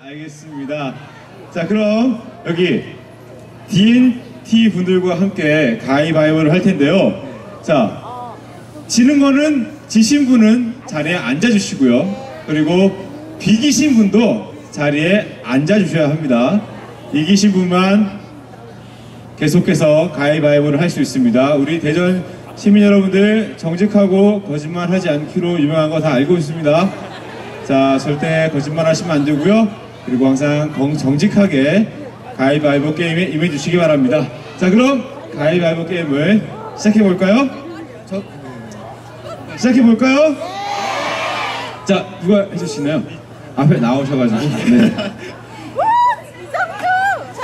알겠습니다. 자, 그럼 여기 DNT 분들과 함께 가위바위보를 할 텐데요. 자, 지는 거는 지신 분은 자리에 앉아 주시고요. 그리고 비기신 분도 자리에 앉아 주셔야 합니다. 이기신 분만 계속해서 가위바위보를 할 수 있습니다. 우리 대전 시민 여러분들 정직하고 거짓말하지 않기로 유명한 거 다 알고 있습니다. 자, 절대 거짓말 하시면 안 되고요. 그리고 항상 정직하게 가위바위보 게임에 임해 주시기 바랍니다. 자, 그럼 가위바위보 게임을 시작해 볼까요? 시작해 볼까요? 자, 누가 해주시나요? 앞에 나오셔가지고. 네.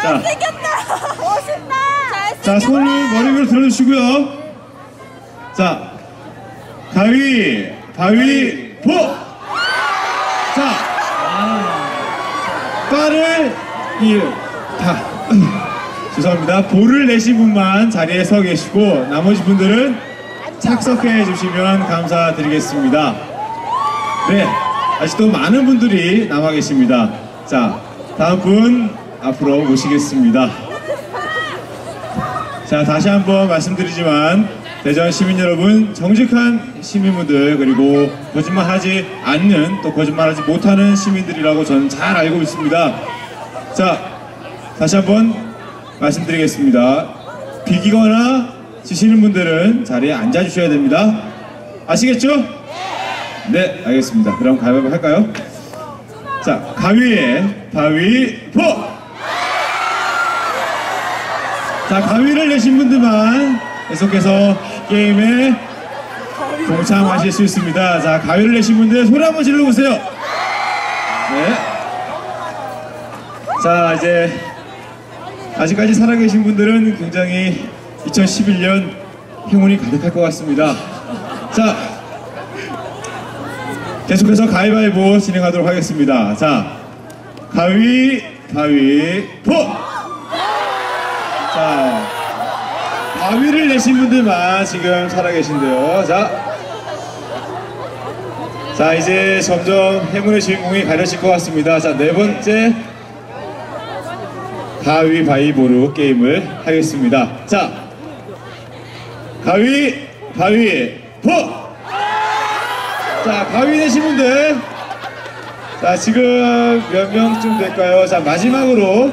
잘생겼다! 멋있다! 자, 손을 머리 위로 들어주시고요. 자, 가위바위보! 자, 빠를 죄송합니다. 볼을 내신 분만 자리에 서 계시고 나머지 분들은 착석해 주시면 감사드리겠습니다. 네, 아직도 많은 분들이 남아 계십니다. 자, 다음 분 앞으로 모시겠습니다. 자, 다시 한번 말씀드리지만 대전 시민 여러분, 정직한 시민분들, 그리고 거짓말하지 않는, 또 거짓말하지 못하는 시민들이라고 저는 잘 알고 있습니다. 자, 다시 한번 말씀드리겠습니다. 비기거나 지시는 분들은 자리에 앉아 주셔야 됩니다. 아시겠죠? 네, 알겠습니다. 그럼 가위바위보 할까요? 자, 가위바위보! 자, 가위를 내신 분들만 계속해서 게임에 동참하실 수 있습니다. 자, 가위를 내신 분들 소리 한번 질러보세요. 네. 자, 이제 아직까지 살아계신 분들은 굉장히 2011년 행운이 가득할 것 같습니다. 자, 계속해서 가위바위보 진행하도록 하겠습니다. 자, 가위바위보! 자, 가위를 내신 분들만 지금 살아계신데요. 자, 이제 점점 행운의 주인공이 가려질 것 같습니다. 자, 네 번째 가위바위보로 게임을 하겠습니다. 자, 가위바위보! 자, 가위 내신 분들, 자, 지금 몇 명쯤 될까요? 자, 마지막으로,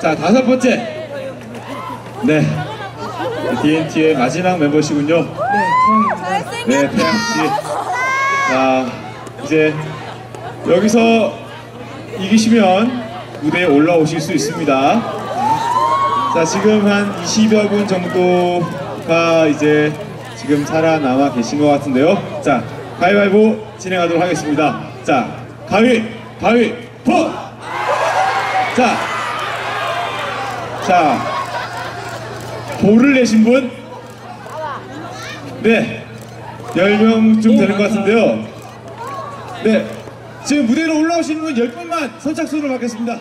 자, 다섯 번째, 네, DNT의 마지막 멤버시군요. 네, 태양씨. 자, 이제 여기서 이기시면 무대에 올라오실 수 있습니다. 자, 지금 한 20여 분 정도가 이제 지금 살아남아 계신 것 같은데요. 자, 가위바위보 진행하도록 하겠습니다. 자, 가위바위보! 자, 볼을 내신 분? 네, 10명쯤 되는 것 같은데요. 네, 지금 무대로 올라오시는 분 10분만 선착순으로 받겠습니다.